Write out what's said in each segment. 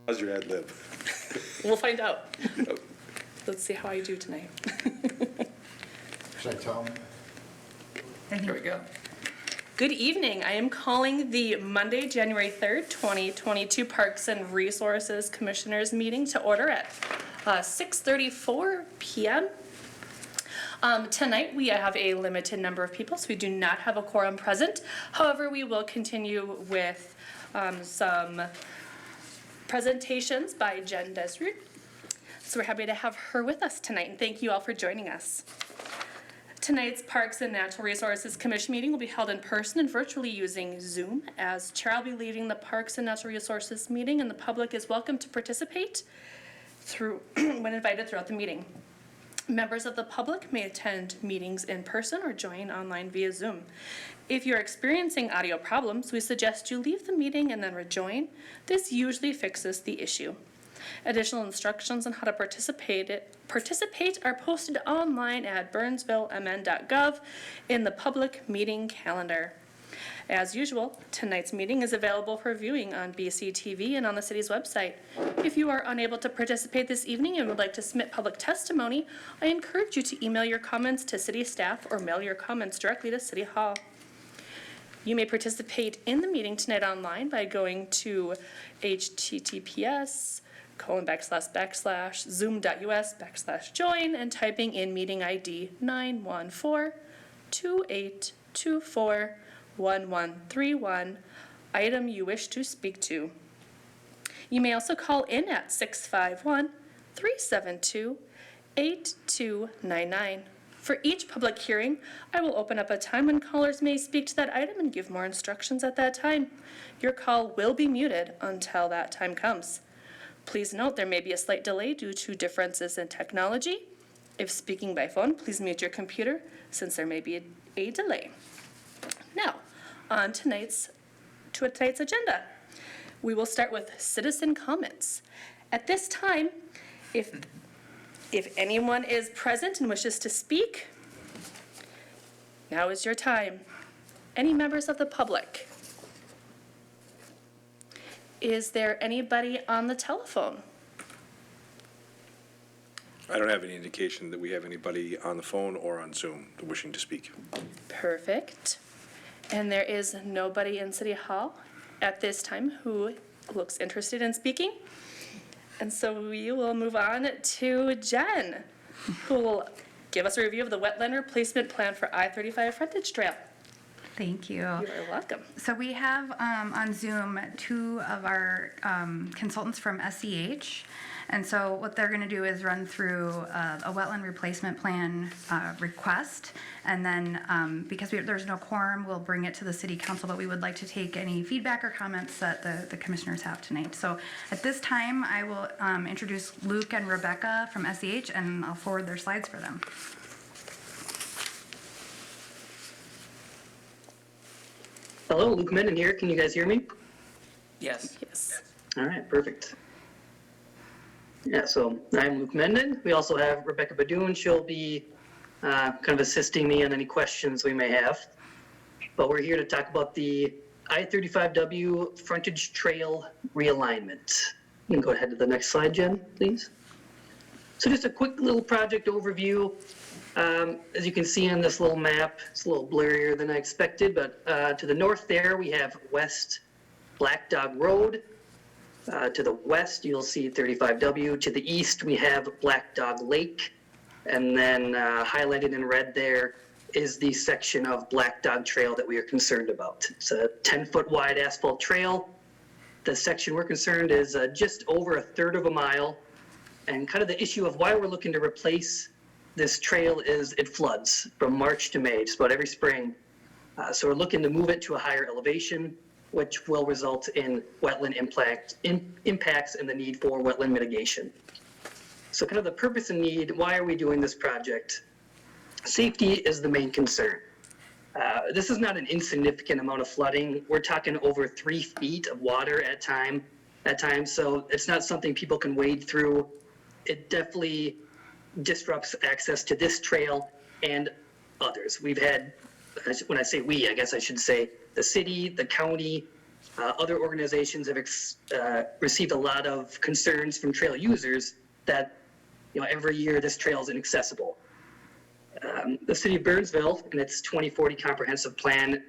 How's your ad lib? We'll find out. Let's see how I do tonight. Should I tell them? Here we go. Good evening. I am calling the Monday, January 3rd, 2022 Parks and Resources Commissioners meeting to order at 6:34 p.m. Tonight we have a limited number of people, so we do not have a quorum present. However, we will continue with some presentations by Jen Desrud. So we're happy to have her with us tonight, and thank you all for joining us. Tonight's Parks and Natural Resources Commission meeting will be held in person and virtually using Zoom. As chair, I'll be leading the Parks and Natural Resources meeting, and the public is welcome to participate when invited throughout the meeting. Members of the public may attend meetings in person or join online via Zoom. If you're experiencing audio problems, we suggest you leave the meeting and then rejoin. This usually fixes the issue. Additional instructions on how to participate are posted online at burnsvillemn.gov in the public meeting calendar. As usual, tonight's meeting is available for viewing on BCTV and on the city's website. If you are unable to participate this evening and would like to submit public testimony, I encourage you to email your comments to city staff or mail your comments directly to City Hall. You may participate in the meeting tonight online by going to https://zoom.us/join and typing in meeting ID 914-2824-1131, item you wish to speak to. You may also call in at 651-372-8299. For each public hearing, I will open up a time when callers may speak to that item and give more instructions at that time. Your call will be muted until that time comes. Please note there may be a slight delay due to differences in technology. If speaking by phone, please mute your computer since there may be a delay. Now, on tonight's agenda. We will start with citizen comments. At this time, if anyone is present and wishes to speak, now is your time. Any members of the public? Is there anybody on the telephone? I don't have any indication that we have anybody on the phone or on Zoom wishing to speak. Perfect. And there is nobody in City Hall at this time who looks interested in speaking. And so we will move on to Jen, who will give us a review of the wetland replacement plan for I-35 Frontage Trail. Thank you. You are welcome. So we have on Zoom two of our consultants from SEH. And so what they're going to do is run through a wetland replacement plan request. And then because there's no quorum, we'll bring it to the city council, but we would like to take any feedback or comments that the commissioners have tonight. So at this time, I will introduce Luke and Rebecca from SEH, and I'll forward their slides for them. Hello, Luke Menden here. Can you guys hear me? Yes. Yes. All right, perfect. Yeah, so I'm Luke Menden. We also have Rebecca Badoon. She'll be kind of assisting me on any questions we may have. But we're here to talk about the I-35W Frontage Trail Realignment. You can go ahead to the next slide, Jen, please. So just a quick little project overview. As you can see on this little map, it's a little blurrier than I expected, but to the north there, we have West Black Dog Road. To the west, you'll see 35W. To the east, we have Black Dog Lake. And then highlighted in red there is the section of Black Dog Trail that we are concerned about. It's a 10-foot wide asphalt trail. The section we're concerned is just over 1/3 of a mile. And kind of the issue of why we're looking to replace this trail is it floods from March to May, just about every spring. So we're looking to move it to a higher elevation, which will result in wetland impacts and the need for wetland mitigation. So kind of the purpose and need, why are we doing this project? Safety is the main concern. This is not an insignificant amount of flooding. We're talking over 3 feet of water at times, so it's not something people can wade through. It definitely disrupts access to this trail and others. We've had, when I say we, I guess I should say the city, the county, other organizations have received a lot of concerns from trail users that, every year this trail is inaccessible. The city of Burnsville, in its 2040 comprehensive plan,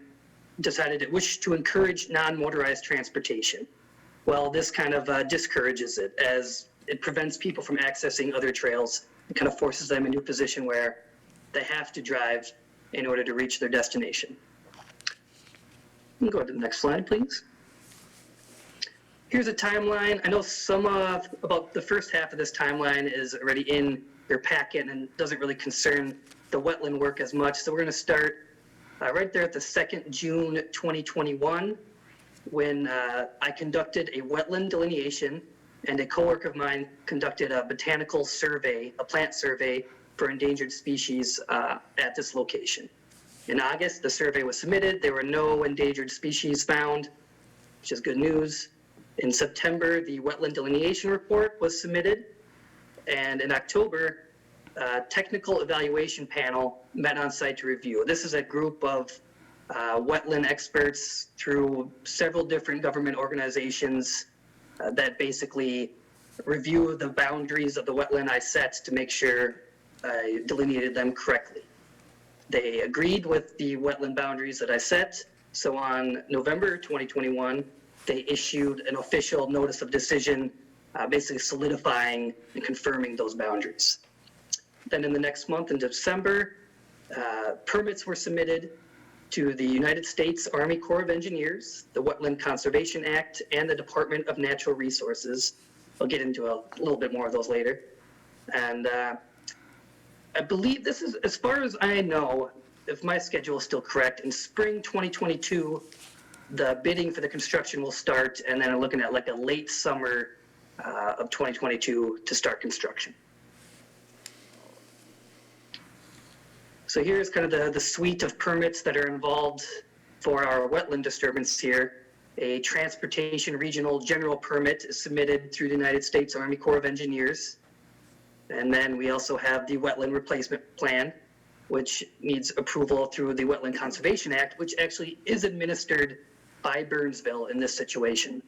decided it wished to encourage non-motorized transportation. Well, this kind of discourages it, as it prevents people from accessing other trails. It kind of forces them into a position where they have to drive in order to reach their destination. Go to the next slide, please. Here's a timeline. I know about the first half of this timeline is already in your packet and doesn't really concern the wetland work as much. So we're going to start right there at the 2nd June 2021, when I conducted a wetland delineation, and a coworker of mine conducted a botanical survey, a plant survey for endangered species at this location. In August, the survey was submitted. There were no endangered species found, which is good news. In September, the wetland delineation report was submitted. And in October, a technical evaluation panel met on site to review. This is a group of wetland experts through several different government organizations that basically review the boundaries of the wetland I set to make sure I delineated them correctly. They agreed with the wetland boundaries that I set. So on November 2021, they issued an official notice of decision, basically solidifying and confirming those boundaries. Then in the next month, in December, permits were submitted to the United States Army Corps of Engineers, the Wetland Conservation Act, and the Department of Natural Resources. I'll get into a little bit more of those later. And I believe this is, as far as I know, if my schedule is still correct, in spring 2022, the bidding for the construction will start, and then I'm looking at like a late summer of 2022 to start construction. So here's kind of the suite of permits that are involved for our wetland disturbance here. A transportation regional general permit is submitted through the United States Army Corps of Engineers. And then we also have the wetland replacement plan, which needs approval through the Wetland Conservation Act, which actually is administered by Burnsville in this situation.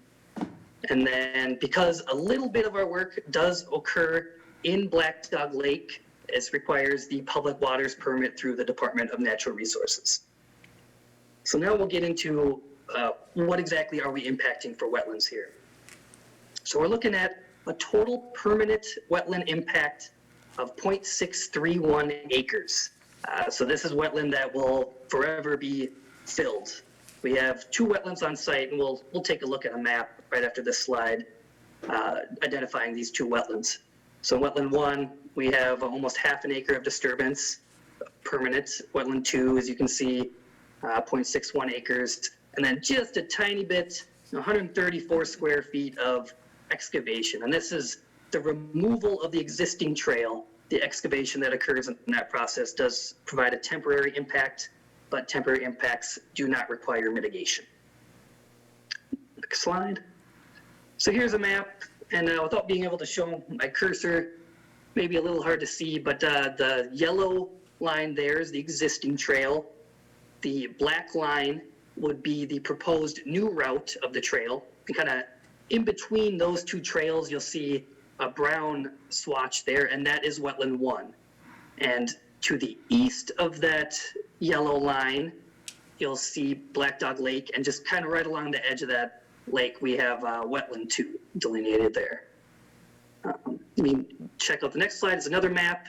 And then because a little bit of our work does occur in Black Dog Lake, it requires the public waters permit through the Department of Natural Resources. So now we'll get into what exactly are we impacting for wetlands here. So we're looking at a total permanent wetland impact of 0.631 acres. So this is wetland that will forever be filled. We have 2 wetlands on site, and we'll take a look at a map right after this slide identifying these 2 wetlands. So wetland 1, we have almost half an acre of disturbance, permanent. Wetland 2, as you can see, 0.61 acres, and then just a tiny bit, 134 square feet of excavation. And this is the removal of the existing trail. The excavation that occurs in that process does provide a temporary impact, but temporary impacts do not require mitigation. Next slide. So here's a map, and without being able to show my cursor, maybe a little hard to see, but the yellow line there is the existing trail. The black line would be the proposed new route of the trail. And kind of in between those 2 trails, you'll see a brown swatch there, and that is wetland 1. And to the east of that yellow line, you'll see Black Dog Lake, and just kind of right along the edge of that lake, we have wetland 2 delineated there. Check out the next slide. Is another map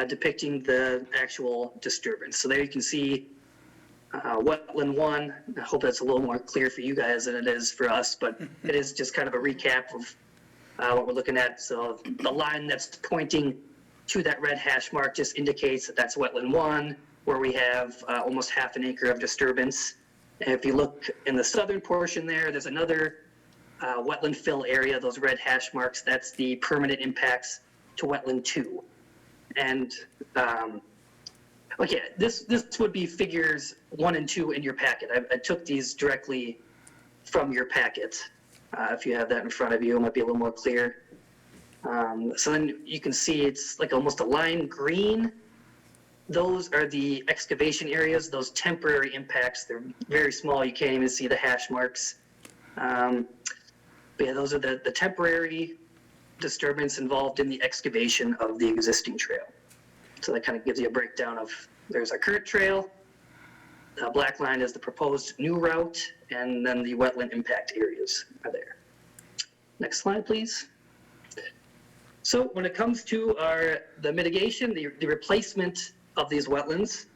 depicting the actual disturbance. So there you can see wetland 1. I hope that's a little more clear for you guys than it is for us, but it is just kind of a recap of what we're looking at. So the line that's pointing to that red hash mark just indicates that that's wetland 1, where we have almost half an acre of disturbance. And if you look in the southern portion there, there's another wetland fill area, those red hash marks. That's the permanent impacts to wetland 2. And okay, this would be figures 1 and 2 in your packet. I took these directly from your packet. If you have that in front of you, it might be a little more clear. So then you can see it's like almost a lime green. Those are the excavation areas, those temporary impacts. They're very small. You can't even see the hash marks. But yeah, those are the temporary disturbance involved in the excavation of the existing trail. So that kind of gives you a breakdown of, there's our current trail, the black line is the proposed new route, and then the wetland impact areas are there. Next slide, please. So when it comes to the mitigation, the replacement of these wetlands,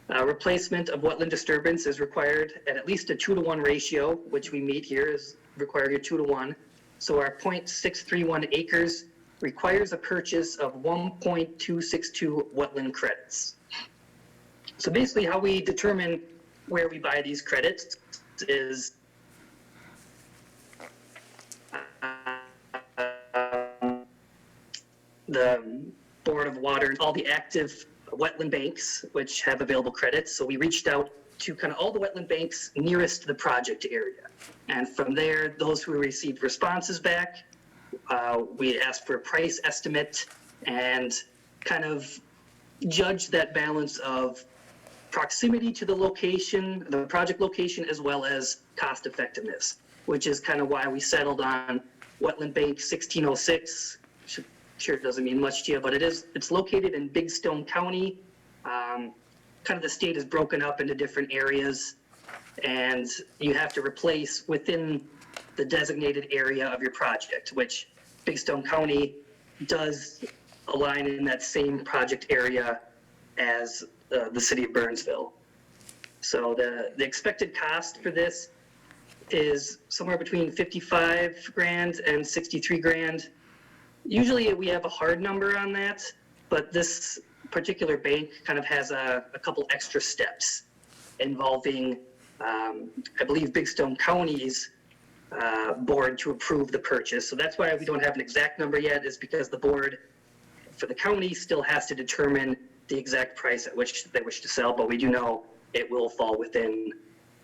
replacement of wetland disturbance is required at least a 2-to-1 ratio, which we meet here is requiring a 2-to-1. So our 0.631 acres requires a purchase of 1.262 wetland credits. So basically how we determine where we buy these credits is the Board of Water, all the active wetland banks which have available credits. So we reached out to kind of all the wetland banks nearest to the project area. And from there, those who received responses back, we asked for a price estimate and kind of judge that balance of proximity to the location, the project location, as well as cost effectiveness, which is kind of why we settled on Wetland Bank 1606. Sure it doesn't mean much to you, but it's located in Big Stone County. Kind of the state is broken up into different areas, and you have to replace within the designated area of your project, which Big Stone County does align in that same project area as the city of Burnsville. So the expected cost for this is somewhere between 55 grand and 63 grand. Usually we have a hard number on that, but this particular bank kind of has a couple extra steps involving, I believe, Big Stone County's board to approve the purchase. So that's why we don't have an exact number yet, is because the board for the county still has to determine the exact price at which they wish to sell, but we do know it will fall within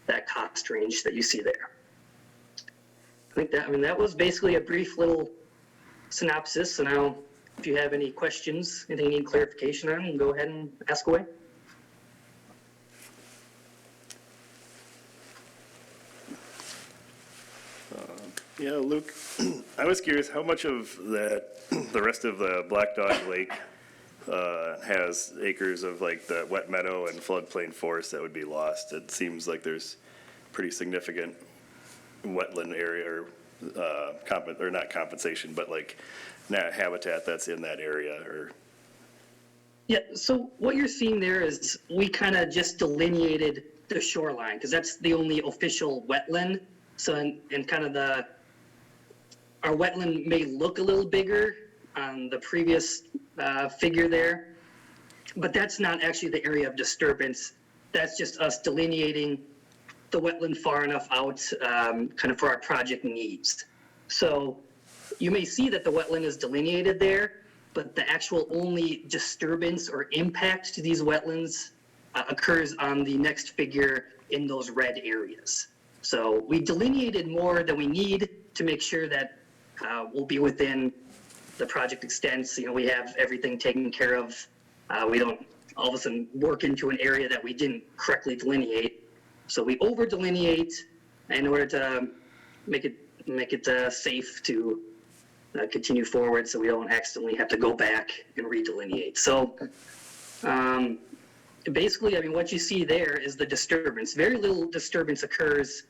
that cost range that you see there. That was basically a brief little synopsis. So now, if you have any questions, anything you need clarification on, you can go ahead and ask away. Yeah, Luke, I was curious how much of that, the rest of the Black Dog Lake has acres of like the wet meadow and floodplain forest that would be lost. It seems like there's pretty significant wetland area or not compensation, but like habitat that's in that area or. Yeah, so what you're seeing there is we kind of just delineated the shoreline because that's the only official wetland. So and kind of our wetland may look a little bigger on the previous figure there, but that's not actually the area of disturbance. That's just us delineating the wetland far enough out kind of for our project needs. So you may see that the wetland is delineated there, but the actual only disturbance or impact to these wetlands occurs on the next figure in those red areas. So we delineated more than we need to make sure that we'll be within the project extents. You know, we have everything taken care of. We don't all of a sudden work into an area that we didn't correctly delineate. So we over delineate in order to make it safe to continue forward, so we don't accidentally have to go back and redelineate. So basically, I mean, what you see there is the disturbance. Very little disturbance occurs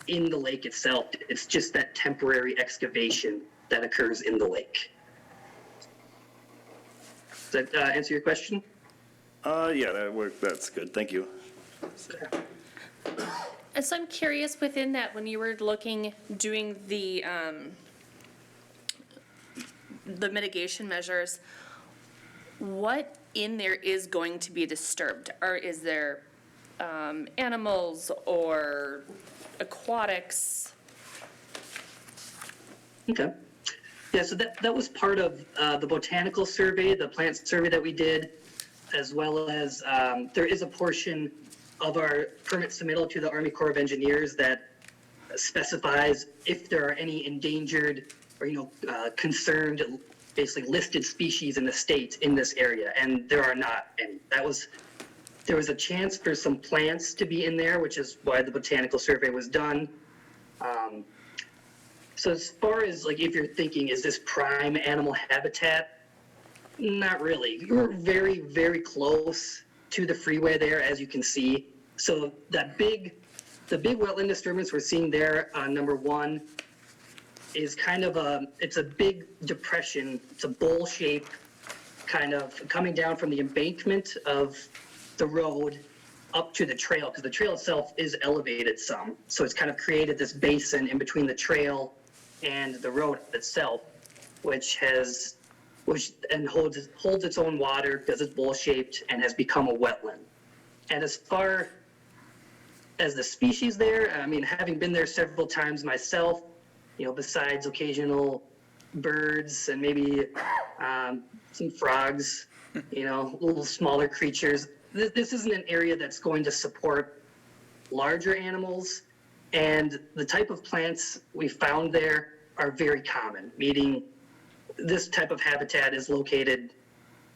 in the lake itself. It's just that temporary excavation that occurs in the lake. Does that answer your question? Yeah, that's good. Thank you. And so I'm curious within that, when you were doing the mitigation measures, what in there is going to be disturbed? Or is there animals or aquatics? Okay. Yeah, so that was part of the botanical survey, the plant survey that we did, as well as there is a portion of our permit submittal to the Army Corps of Engineers that specifies if there are any endangered or, concerned, basically listed species in the state in this area, and there are not any. There was a chance for some plants to be in there, which is why the botanical survey was done. So as far as like, if you're thinking, is this prime animal habitat? Not really. We're very, very close to the freeway there, as you can see. So the big wetland disturbance we're seeing there on number 1 is kind of it's a big depression. It's a bowl shape kind of coming down from the embankment of the road up to the trail, because the trail itself is elevated some. So it's kind of created this basin in between the trail and the road itself, which holds its own water because it's bowl shaped and has become a wetland. And as far as the species there, I mean, having been there several times myself, besides occasional birds and maybe some frogs, little smaller creatures, this isn't an area that's going to support larger animals. And the type of plants we found there are very common, meaning this type of habitat is located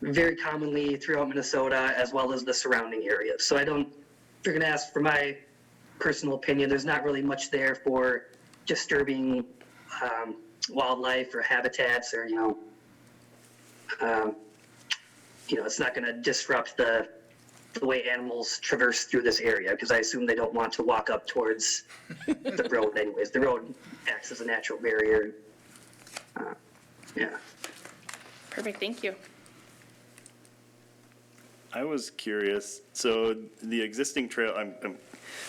very commonly throughout Minnesota as well as the surrounding areas. So if you're going to ask for my personal opinion, there's not really much there for disturbing wildlife or habitats, or it's not going to disrupt the way animals traverse through this area, because I assume they don't want to walk up towards the road anyways. The road acts as a natural barrier. Yeah. Perfect, thank you. I was curious, so the existing trail,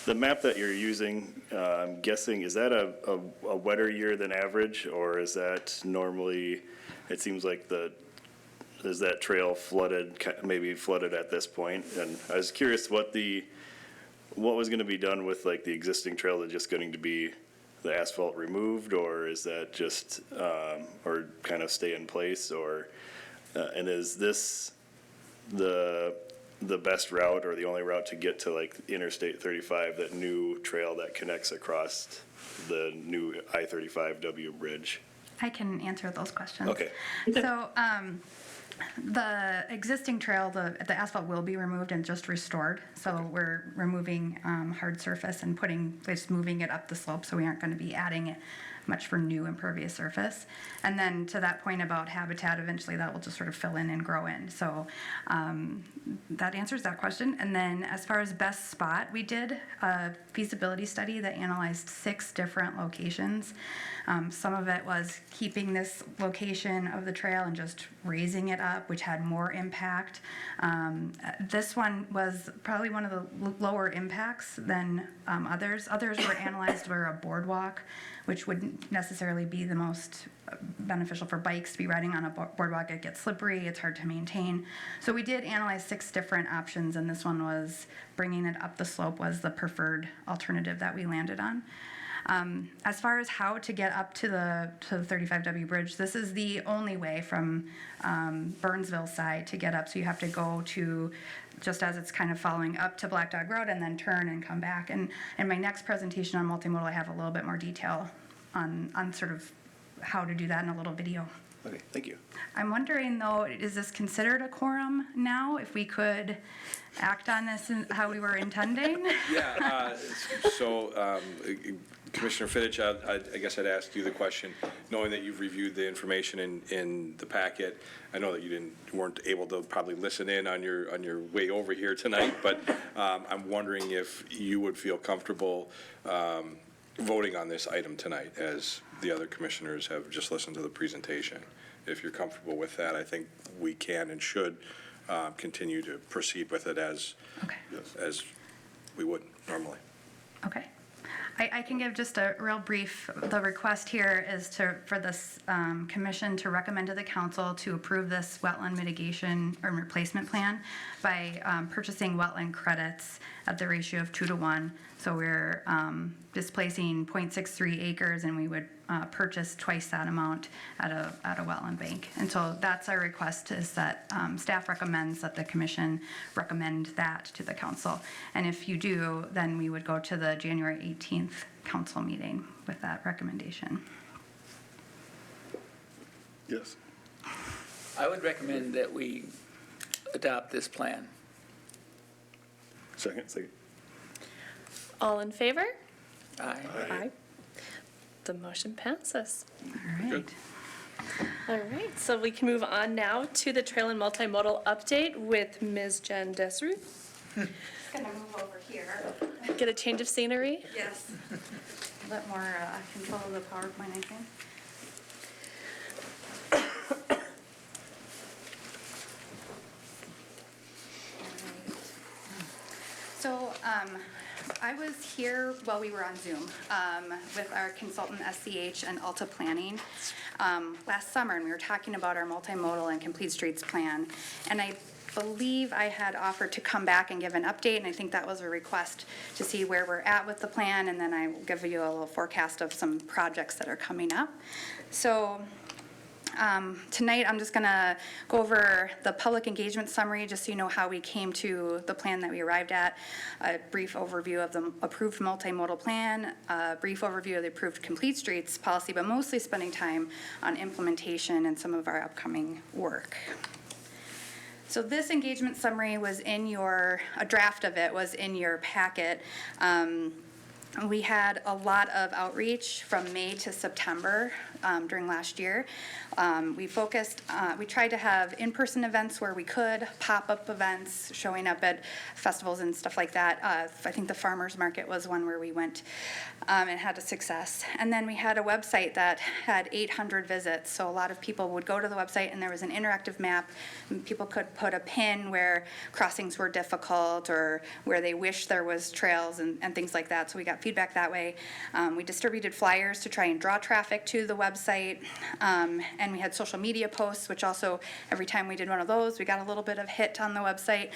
the map that you're using, I'm guessing, is that a wetter year than average, or is that normally, it seems like is that trail flooded, maybe flooded at this point? And I was curious what was going to be done with like the existing trail. Is it just going to be the asphalt removed, or is that just, or kind of stay in place, or, and is this the best route or the only route to get to like Interstate 35, that new trail that connects across the new I-35W bridge? I can answer those questions. Okay. So the existing trail, the asphalt will be removed and just restored. So we're removing hard surface and just moving it up the slope, so we aren't going to be adding much for new impervious surface. And then to that point about habitat, eventually that will just sort of fill in and grow in. So that answers that question. And then as far as best spot, we did a feasibility study that analyzed 6 different locations. Some of it was keeping this location of the trail and just raising it up, which had more impact. This one was probably one of the lower impacts than others. Others were analyzed were a boardwalk, which wouldn't necessarily be the most beneficial for bikes to be riding on a boardwalk. It gets slippery, it's hard to maintain. So we did analyze 6 different options, and this one was bringing it up the slope was the preferred alternative that we landed on. As far as how to get up to the 35W bridge, this is the only way from Burnsville side to get up. So you have to go to, just as it's kind of following up to Black Dog Road, and then turn and come back. And in my next presentation on multimodal, I have a little bit more detail on sort of how to do that in a little video. Okay, thank you. I'm wondering though, is this considered a quorum now? If we could act on this and how we were intending? Yeah, so Commissioner Fitich, I guess I'd ask you the question, knowing that you've reviewed the information in the packet. I know that you weren't able to probably listen in on your way over here tonight, but I'm wondering if you would feel comfortable voting on this item tonight, as the other commissioners have just listened to the presentation. If you're comfortable with that, I think we can and should continue to proceed with it as we would normally. Okay. I can give just a real brief. The request here is for this commission to recommend to the council to approve this wetland mitigation or replacement plan by purchasing wetland credits at the ratio of 2-to-1. So we're displacing 0.63 acres, and we would purchase twice that amount at a wetland bank. And so that's our request, is that staff recommends that the commission recommend that to the council. And if you do, then we would go to the January 18th council meeting with that recommendation. Yes. I would recommend that we adopt this plan. Second. All in favor? Aye. Aye. The motion passes. All right. All right, so we can move on now to the trail and multimodal update with Ms. Jen Desru. Just gonna move over here. Get a change of scenery. Yes. A bit more control of the PowerPoint, I think. So I was here while we were on Zoom with our consultant SCH and Alta Planning last summer, and we were talking about our multimodal and complete streets plan. And I believe I had offered to come back and give an update, and I think that was a request to see where we're at with the plan, and then I will give you a little forecast of some projects that are coming up. So tonight, I'm just going to go over the public engagement summary, just so you know how we came to the plan that we arrived at, a brief overview of the approved multimodal plan, a brief overview of the approved complete streets policy, but mostly spending time on implementation and some of our upcoming work. So this engagement summary was in a draft of it was in your packet. We had a lot of outreach from May to September during last year. We tried to have in-person events where we could, pop-up events, showing up at festivals and stuff like that. I think the farmers market was one where we went and had a success. And then we had a website that had 800 visits. So a lot of people would go to the website and there was an interactive map. And people could put a pin where crossings were difficult or where they wished there was trails and things like that. So we got feedback that way. We distributed flyers to try and draw traffic to the website. And we had social media posts, which also every time we did one of those, we got a little bit of hit on the website.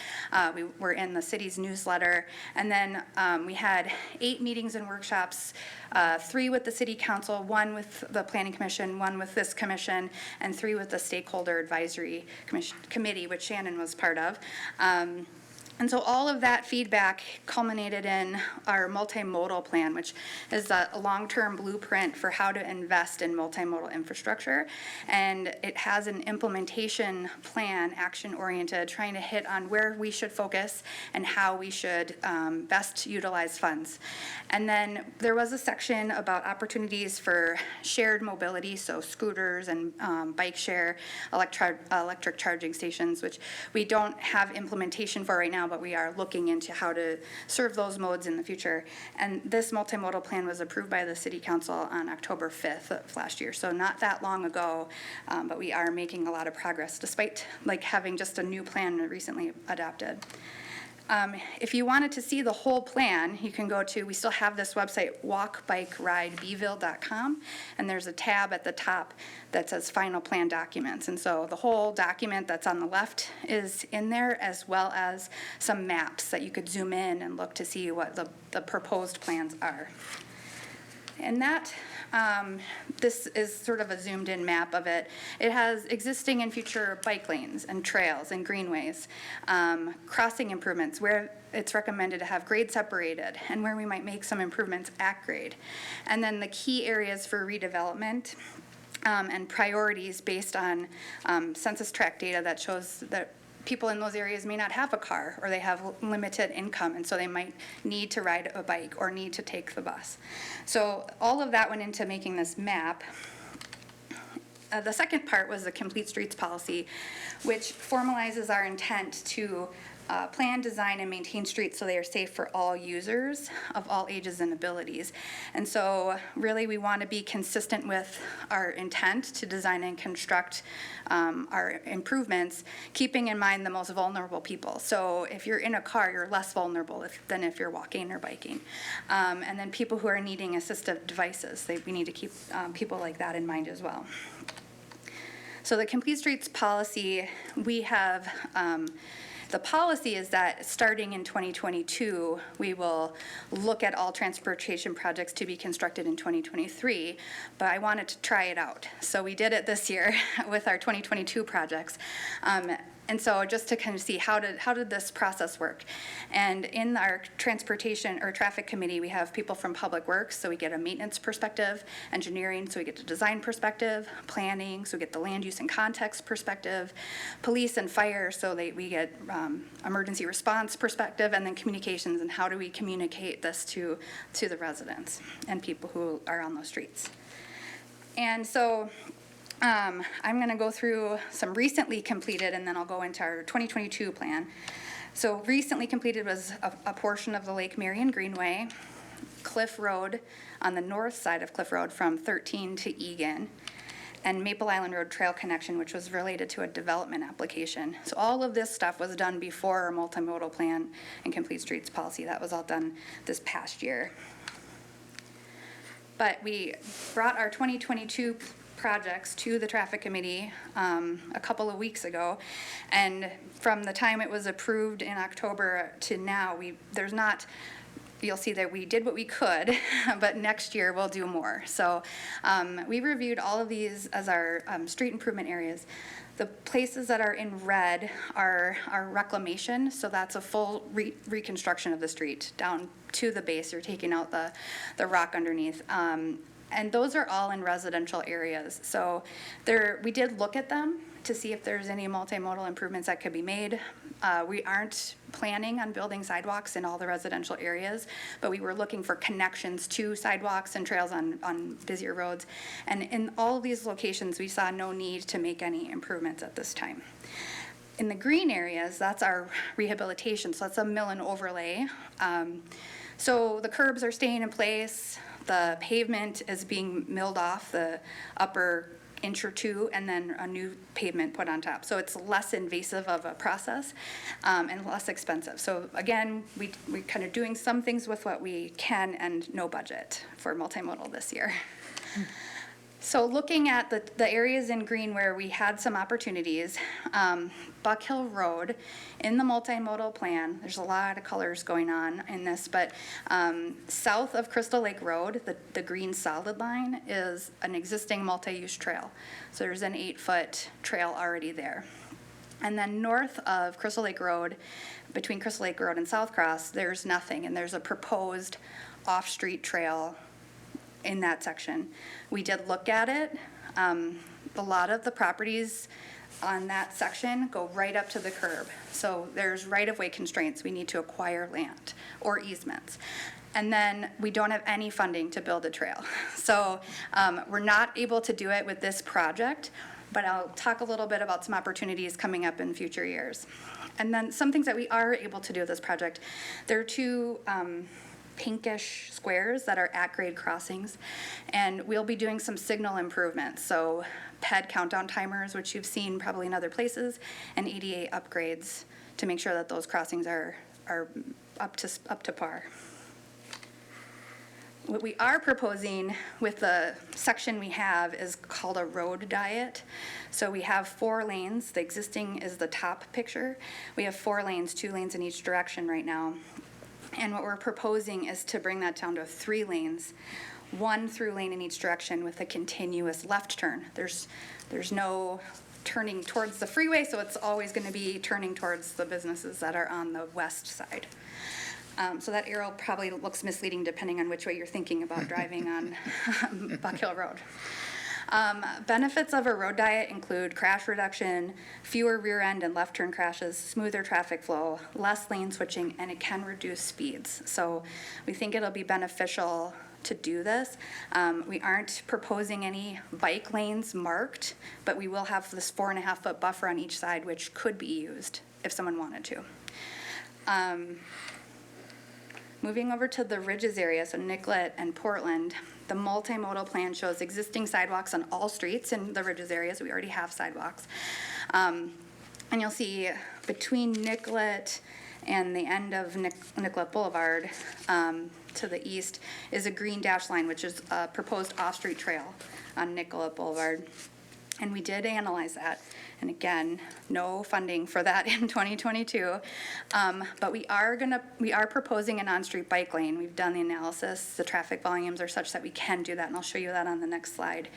We were in the city's newsletter. And then we had 8 meetings and workshops, 3 with the city council, 1 with the planning commission, 1 with this commission, and 3 with the stakeholder advisory committee, which Shannon was part of. And so all of that feedback culminated in our multimodal plan, which is a long-term blueprint for how to invest in multimodal infrastructure. And it has an implementation plan, action-oriented, trying to hit on where we should focus and how we should best utilize funds. And then there was a section about opportunities for shared mobility, so scooters and bike share, electric charging stations, which we don't have implementation for right now, but we are looking into how to serve those modes in the future. And this multimodal plan was approved by the City Council on October 5th of last year, so not that long ago, but we are making a lot of progress despite having just a new plan recently adopted. If you wanted to see the whole plan, you can go to, we still have this website, walkbikeridebeville.com, and there's a tab at the top that says Final Plan Documents. And so the whole document that's on the left is in there, as well as some maps that you could zoom in and look to see what the proposed plans are. And that, this is sort of a zoomed in map of it. It has existing and future bike lanes and trails and greenways, crossing improvements where it's recommended to have grade separated and where we might make some improvements at grade. And then the key areas for redevelopment and priorities based on census tract data that shows that people in those areas may not have a car or they have limited income, and so they might need to ride a bike or need to take the bus. So all of that went into making this map. The second part was the complete streets policy, which formalizes our intent to plan, design, and maintain streets so they are safe for all users of all ages and abilities. And so really we want to be consistent with our intent to design and construct our improvements, keeping in mind the most vulnerable people. So if you're in a car, you're less vulnerable than if you're walking or biking. And then people who are needing assistive devices, we need to keep people like that in mind as well. So the complete streets policy, we have the policy is that starting in 2022, we will look at all transportation projects to be constructed in 2023, but I wanted to try it out. So we did it this year with our 2022 projects. And so just to kind of see how did this process work. And in our transportation or traffic committee, we have people from public works, so we get a maintenance perspective, engineering, so we get the design perspective, planning, so we get the land use and context perspective, police and fire, so we get emergency response perspective, and then communications and how do we communicate this to the residents and people who are on those streets. And so I'm going to go through some recently completed, and then I'll go into our 2022 plan. So recently completed was a portion of the Lake Marion Greenway, Cliff Road on the north side of Cliff Road from 13 to Egan, and Maple Island Road Trail connection, which was related to a development application. So all of this stuff was done before our multimodal plan and complete streets policy. That was all done this past year. But we brought our 2022 projects to the traffic committee a couple of weeks ago, and from the time it was approved in October to now, there's not, you'll see that we did what we could, but next year we'll do more. So we reviewed all of these as our street improvement areas. The places that are in red are reclamation, so that's a full reconstruction of the street down to the base. You're taking out the rock underneath. And those are all in residential areas. So we did look at them to see if there's any multimodal improvements that could be made. We aren't planning on building sidewalks in all the residential areas, but we were looking for connections to sidewalks and trails on busier roads. And in all of these locations, we saw no need to make any improvements at this time. In the green areas, that's our rehabilitation, so that's a mill and overlay. So the curbs are staying in place, the pavement is being milled off, the upper inch or two, and then a new pavement put on top. So it's less invasive of a process and less expensive. So again, we're kind of doing some things with what we can and no budget for multimodal this year. So looking at the areas in green where we had some opportunities, Buck Hill Road, in the multimodal plan, there's a lot of colors going on in this, but south of Crystal Lake Road, the green solid line is an existing multi-use trail. So there's an 8-foot trail already there. And then north of Crystal Lake Road, between Crystal Lake Road and South Cross, there's nothing, and there's a proposed off-street trail in that section. We did look at it. A lot of the properties on that section go right up to the curb. So there's right-of-way constraints. We need to acquire land or easements. And then we don't have any funding to build a trail. So we're not able to do it with this project, but I'll talk a little bit about some opportunities coming up in future years. And then some things that we are able to do with this project. There are two pinkish squares that are at-grade crossings, and we'll be doing some signal improvements. So PED countdown timers, which you've seen probably in other places, and ADA upgrades to make sure that those crossings are up to par. What we are proposing with the section we have is called a road diet. So we have 4 lanes. The existing is the top picture. We have 4 lanes, 2 lanes in each direction right now. And what we're proposing is to bring that down to 3 lanes, 1 through lane in each direction with a continuous left turn. There's no turning towards the freeway, so it's always going to be turning towards the businesses that are on the west side. So that arrow probably looks misleading depending on which way you're thinking about driving on Buck Hill Road. Benefits of a road diet include crash reduction, fewer rear end and left turn crashes, smoother traffic flow, less lane switching, and it can reduce speeds. So we think it'll be beneficial to do this. We aren't proposing any bike lanes marked, but we will have this 4.5-foot buffer on each side, which could be used if someone wanted to. Moving over to the Ridges area, so Nicklet and Portland, the multimodal plan shows existing sidewalks on all streets in the Ridges area, so we already have sidewalks. And you'll see between Nicklet and the end of Nicklet Boulevard to the east is a green dash line, which is a proposed off-street trail on Nicklet Boulevard. And we did analyze that. And again, no funding for that in 2022. But we are proposing an on-street bike lane. We've done the analysis. The traffic volumes are such that we can do that, and I'll show you that on the next slide.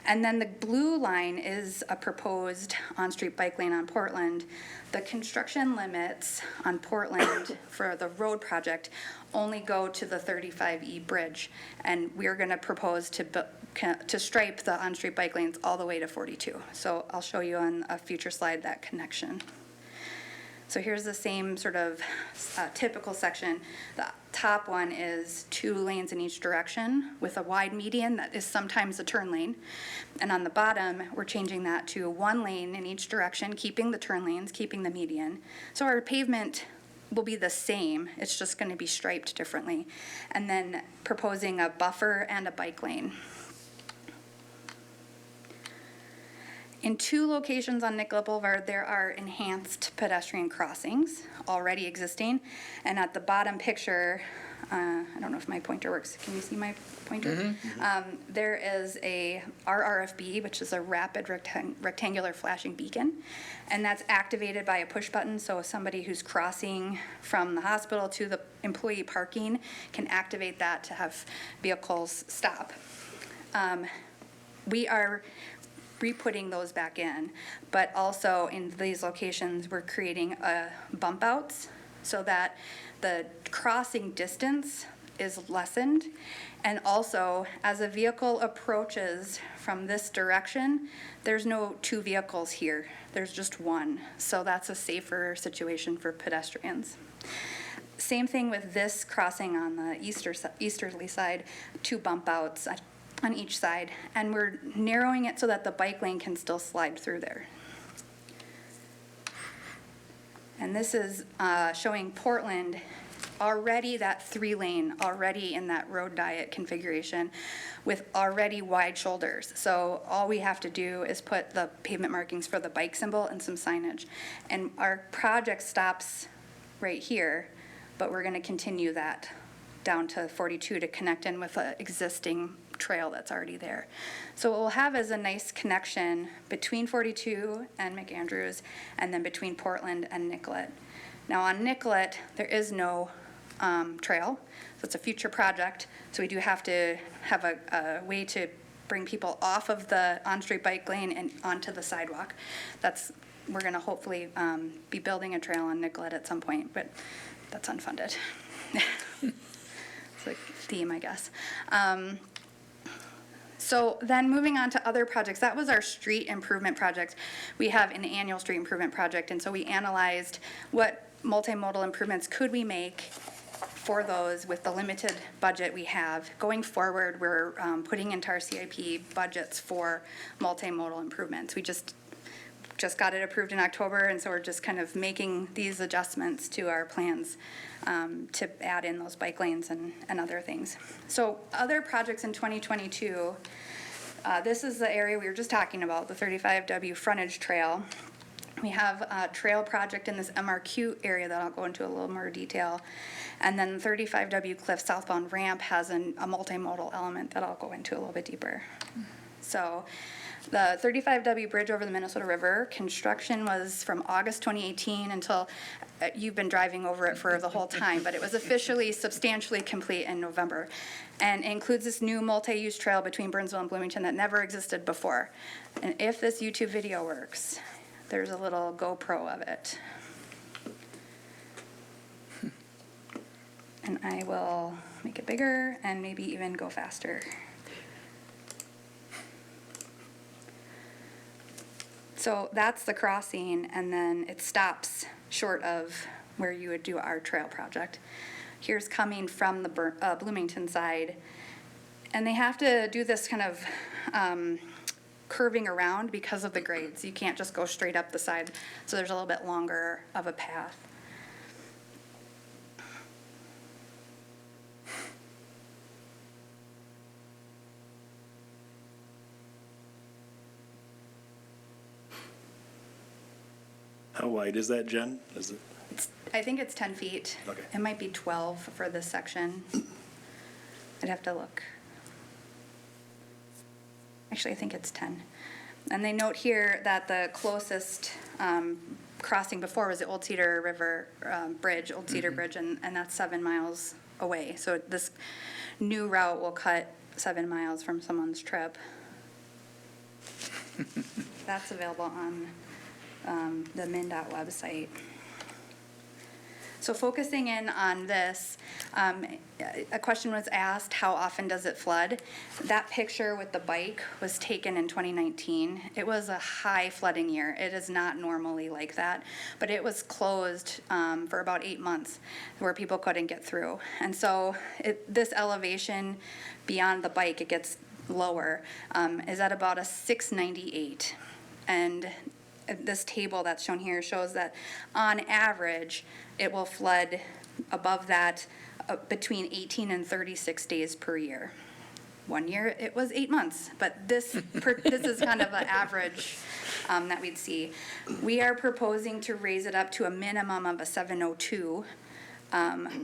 And then the blue line is a proposed on-street bike lane on Portland. The construction limits on Portland for the road project only go to the 35E bridge, and we're going to propose to stripe the on-street bike lanes all the way to 42. So I'll show you on a future slide that connection. So here's the same sort of typical section. The top one is 2 lanes in each direction with a wide median that is sometimes a turn lane. And on the bottom, we're changing that to 1 lane in each direction, keeping the turn lanes, keeping the median. So our pavement will be the same, it's just going to be striped differently. And then proposing a buffer and a bike lane. In 2 locations on Nicklet Boulevard, there are enhanced pedestrian crossings already existing. And at the bottom picture, I don't know if my pointer works. Can you see my pointer? There is a RRFB, which is a rapid rectangular flashing beacon. And that's activated by a push button. So somebody who's crossing from the hospital to the employee parking can activate that to have vehicles stop. We are re-putting those back in, but also in these locations, we're creating bump outs so that the crossing distance is lessened. And also, as a vehicle approaches from this direction, there's no 2 vehicles here. There's just 1. So that's a safer situation for pedestrians. Same thing with this crossing on the easterly side, 2 bump outs on each side, and we're narrowing it so that the bike lane can still slide through there. And this is showing Portland already that 3-lane, already in that road diet configuration with already wide shoulders. So all we have to do is put the pavement markings for the bike symbol and some signage. And our project stops right here, but we're gonna continue that down to 42 to connect in with an existing trail that's already there. So what we'll have is a nice connection between 42 and McAndrews, and then between Portland and Nicklet. Now on Nicklet, there is no trail, so it's a future project, so we do have to have a way to bring people off of the on-street bike lane and onto the sidewalk. We're gonna hopefully be building a trail on Nicklet at some point, but that's unfunded. It's like theme, I guess. So then moving on to other projects, that was our street improvement project. We have an annual street improvement project, and so we analyzed what multimodal improvements could we make for those with the limited budget we have. Going forward, we're putting into our CIP budgets for multimodal improvements. We just got it approved in October, and so we're just kind of making these adjustments to our plans to add in those bike lanes and other things. So other projects in 2022, this is the area we were just talking about, the 35W Frontage Trail. We have a trail project in this Mrq area that I'll go into a little more detail. And then 35W Cliff Southbound ramp has a multimodal element that I'll go into a little bit deeper. So the 35W bridge over the Minnesota River, construction was from August 2018 until, you've been driving over it for the whole time, but it was officially substantially complete in November. And includes this new multi-use trail between Burnsville and Bloomington that never existed before. And if this YouTube video works, there's a little GoPro of it. And I will make it bigger and maybe even go faster. So that's the crossing, and then it stops short of where you would do our trail project. Here's coming from the Bloomington side, and they have to do this kind of curving around because of the grades. You can't just go straight up the side, so there's a little bit longer of a path. How wide is that, Jen? I think it's 10 feet. Okay. It might be 12 for this section. I'd have to look. Actually, I think it's 10. And they note here that the closest crossing before was the Old Cedar River Bridge, Old Cedar Bridge, and that's 7 miles away. So this new route will cut 7 miles from someone's trip. That's available on the MnDOT website. So focusing in on this, a question was asked, how often does it flood? That picture with the bike was taken in 2019. It was a high flooding year. It is not normally like that, but it was closed for about 8 months where people couldn't get through. And so this elevation beyond the bike, it gets lower, is at about a 698. And this table that's shown here shows that on average, it will flood above that between 18 and 36 days per year. One year, it was 8 months, but this is kind of an average that we'd see. We are proposing to raise it up to a minimum of a 702,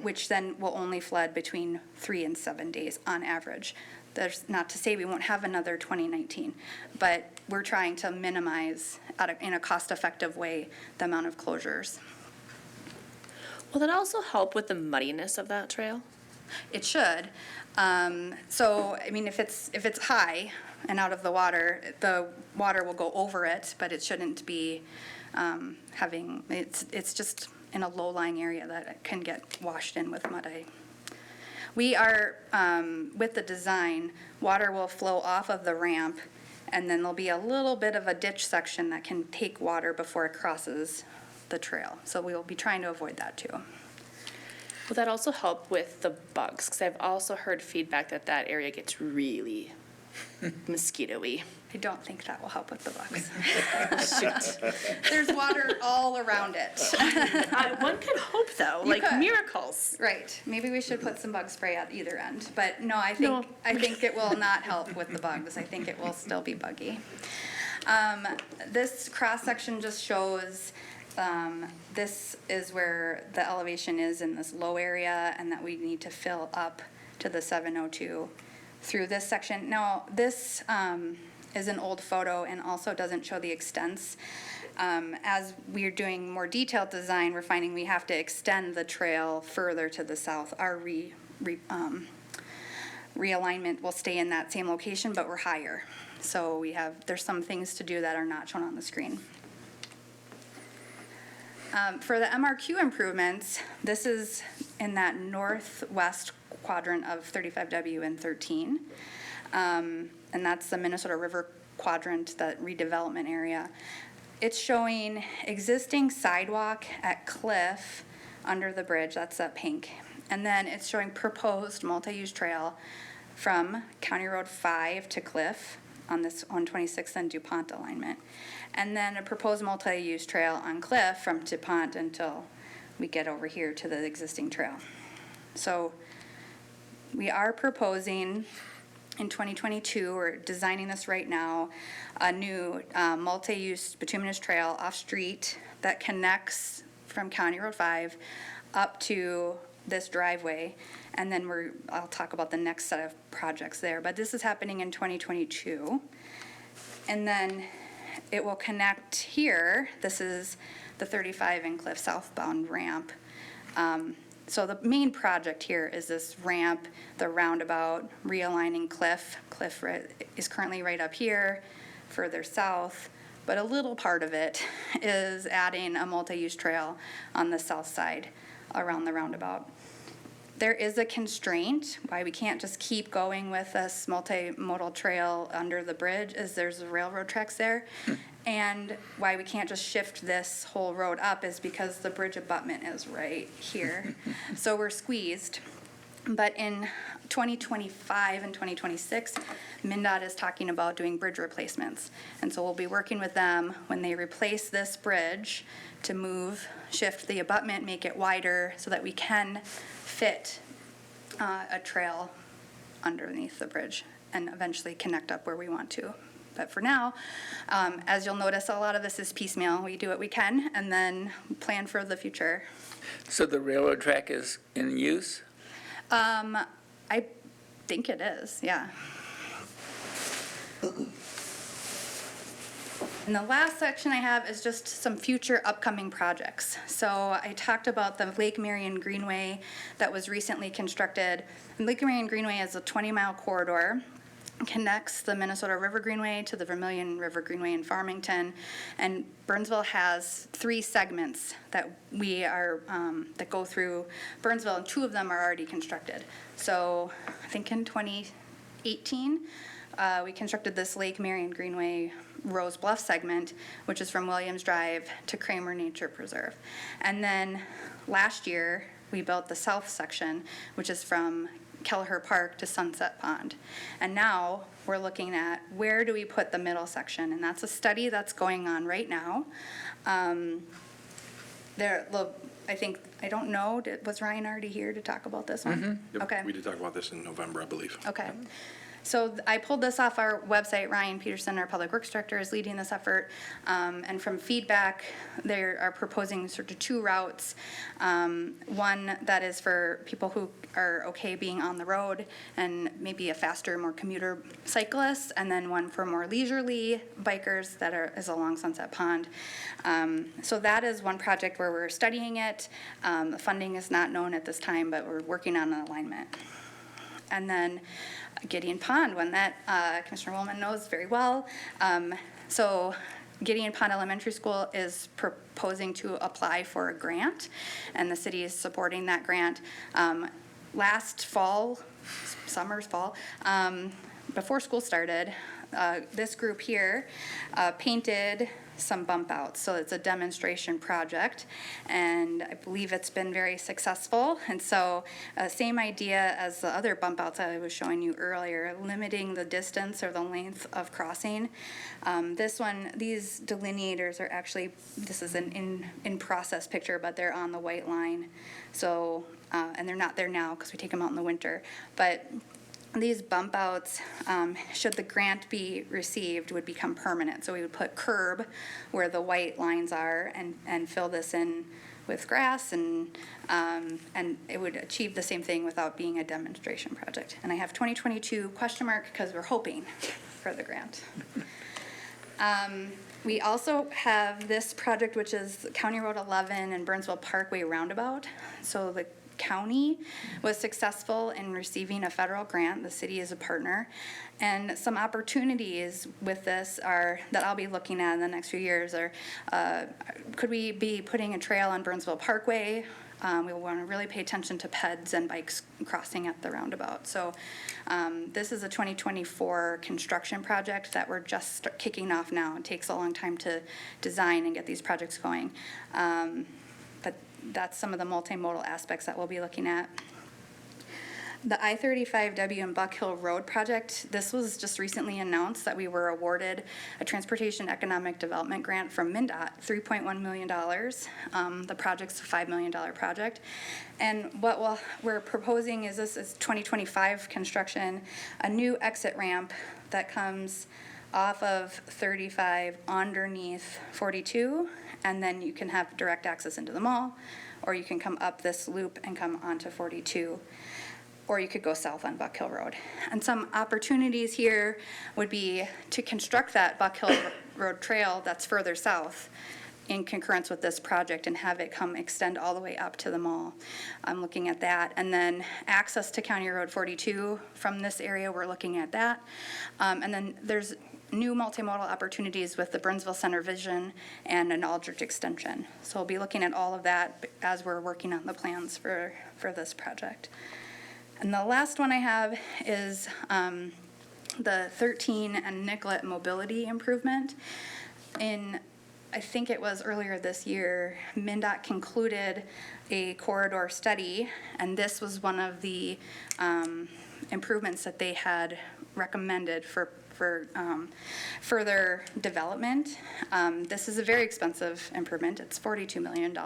which then will only flood between 3 and 7 days on average. There's not to say we won't have another 2019, but we're trying to minimize in a cost-effective way the amount of closures. Will that also help with the muddiness of that trail? It should. So, I mean, if it's high and out of the water will go over it, but it shouldn't be it's just in a low-lying area that it can get washed in with mud. We are, with the design, water will flow off of the ramp, and then there'll be a little bit of a ditch section that can take water before it crosses the trail. So we will be trying to avoid that too. Will that also help with the bugs? Because I've also heard feedback that that area gets really mosquito-y. I don't think that will help with the bugs. There's water all around it. One could hope, though, You like could. miracles. Right, maybe we should put some bug spray at either end, but no, I No. think it will not help with the bugs. I think it will still be buggy. This cross-section just shows, this is where the elevation is in this low area, and that we need to fill up to the 702 through this section. Now, this is an old photo and also doesn't show the extents. As we're doing more detailed design, we're finding we have to extend the trail further to the south. Our realignment will stay in that same location, but we're higher. So there's some things to do that are not shown on the screen. For the Mrq improvements, this is in that northwest quadrant of 35W and 13. And that's the Minnesota River quadrant, that redevelopment area. It's showing existing sidewalk at Cliff under the bridge, that's that pink. And then it's showing proposed multi-use trail from County Road 5 to Cliff on this 126th and DuPont alignment. And then a proposed multi-use trail on Cliff from DuPont until we get over here to the existing trail. So we are proposing in 2022, we're designing this right now, a new multi-use bituminous trail off-street that connects from County Road 5 up to this driveway. And then I'll talk about the next set of projects there. But this is happening in 2022. And then it will connect here. This is the 35 and Cliff southbound ramp. So the main project here is this ramp, the roundabout, realigning Cliff. Cliff is currently right up here, further south, but a little part of it is adding a multi-use trail on the south side around the roundabout. There is a constraint why we can't just keep going with this multi-modal trail under the bridge, is there's railroad tracks there. And why we can't just shift this whole road up is because the bridge abutment is right here. So we're squeezed. But in 2025 and 2026, MnDOT is talking about doing bridge replacements. And so we'll be working with them when they replace this bridge to shift the abutment, make it wider so that we can fit a trail underneath the bridge and eventually connect up where we want to. But for now, as you'll notice, a lot of this is piecemeal. We do what we can and then plan for the future. So the railroad track is in use? I think it is, yeah. And the last section I have is just some future upcoming projects. So I talked about the Lake Marion Greenway that was recently constructed. And Lake Marion Greenway is a 20-mile corridor connects the Minnesota River Greenway to the Vermilion River Greenway in Farmington. And Burnsville has 3 segments that that go through Burnsville, and 2 of them are already constructed. So I think in 2018, we constructed this Lake Marion Greenway Rose Bluff segment, which is from Williams Drive to Kramer Nature Preserve. And then last year, we built the south section, which is from Kelleher Park to Sunset Pond. And now we're looking at where do we put the middle section? And that's a study that's going on right now. I don't know, was Ryan already here to talk about this one? Yep, Okay. we did talk about this in November, I believe. Okay. So I pulled this off our website. Ryan Peterson, our Public Works Director, is leading this effort. And from feedback, they are proposing sort of 2 routes. One that is for people who are okay being on the road and maybe a faster, more commuter cyclist, and then one for more leisurely bikers that is along Sunset Pond. So that is one project where we're studying it. The funding is not known at this time, but we're working on an alignment. And then Gideon Pond, one that Commissioner Woolman knows very well. So Gideon Pond Elementary School is proposing to apply for a grant, and the city is supporting that grant. Last fall, before school started, this group here painted some bump outs. So it's a demonstration project, and I believe it's been very successful. And so same idea as the other bump outs that I was showing you earlier, limiting the distance or the length of crossing. These delineators are actually, this is an in-process picture, but they're on the white line. So, and they're not there now because we take them out in the winter. But these bump outs, should the grant be received, would become permanent. So we would put curb where the white lines are and fill this in with grass, and it would achieve the same thing without being a demonstration project. And I have 2022 question mark because we're hoping for the grant. We also have this project, which is County Road 11 and Burnsville Parkway Roundabout. So the county was successful in receiving a federal grant. The city is a partner. And some opportunities with this that I'll be looking at in the next few years are, could we be putting a trail on Burnsville Parkway? We want to really pay attention to peds and bikes crossing at the roundabout. So this is a 2024 construction project that we're just kicking off now. It takes a long time to design and get these projects going. But that's some of the multimodal aspects that we'll be looking at. The I-35W and Buck Hill Road project, this was just recently announced that we were awarded a Transportation Economic Development Grant from MnDOT, $3.1 million. The project's a $5 million project. And what we're proposing is this is 2025 construction, a new exit ramp that comes off of 35 underneath 42, and then you can have direct access into the mall, or you can come up this loop and come onto 42. Or you could go south on Buck Hill Road. And some opportunities here would be to construct that Buck Hill Road trail that's further south in concurrence with this project and have it extend all the way up to the mall. I'm looking at that. And then access to County Road 42 from this area, we're looking at that. And then there's new multimodal opportunities with the Burnsville Center Vision and an Aldrich extension. So we'll be looking at all of that as we're working on the plans for this project. And the last one I have is the 13 and Nicklet mobility improvement. I think it was earlier this year, MnDOT concluded a corridor study, and this was one of the improvements that they had recommended for further development. This is a very expensive improvement. It's $42 million.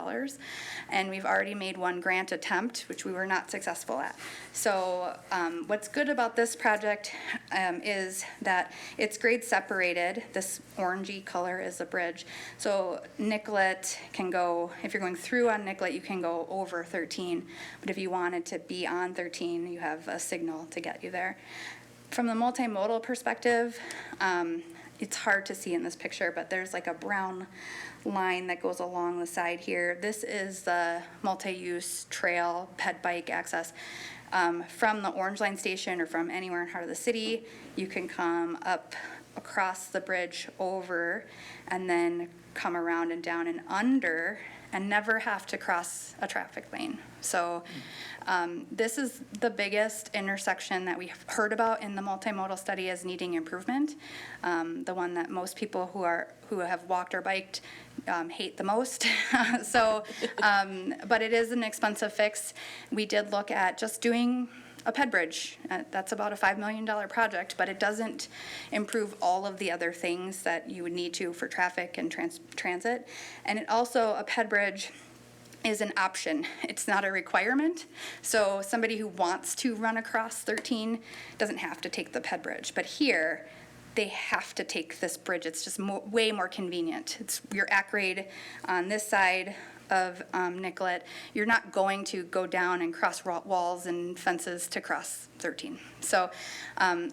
And we've already made one grant attempt, which we were not successful at. So what's good about this project is that it's grade separated. This orangey color is the bridge. So Nicklet can go, if you're going through on Nicklet, you can go over 13. But if you wanted to be on 13, you have a signal to get you there. From the multimodal perspective, it's hard to see in this picture, but there's like a brown line that goes along the side here. This is the multi-use trail, ped bike access. From the Orange Line station or from anywhere in heart of the city, you can come up across the bridge over and then come around and down and under and never have to cross a traffic lane. So this is the biggest intersection that we've heard about in the multimodal study as needing improvement. The one that most people who have walked or biked hate the most. So, but it is an expensive fix. We did look at just doing a ped bridge. That's about a $5 million project, but it doesn't improve all of the other things that you would need to for traffic and transit. And it also, a ped bridge is an option. It's not a requirement. So somebody who wants to run across 13 doesn't have to take the ped bridge. But here, they have to take this bridge. It's just way more convenient. It's your at-grade on this side of Nicklet. You're not going to go down and cross walls and fences to cross 13. So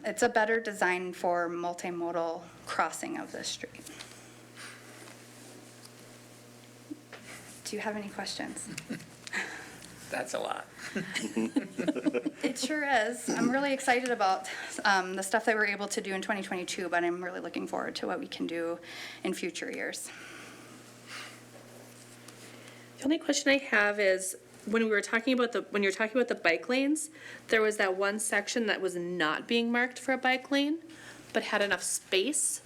it's a better design for multimodal crossing of this street. Do you have any questions? That's a lot. It sure is. I'm really excited about the stuff that we're able to do in 2022, but I'm really looking forward to what we can do in future years. The only question I have is, when you're talking about the bike lanes, there was that one section that was not being marked for a bike lane, but had enough space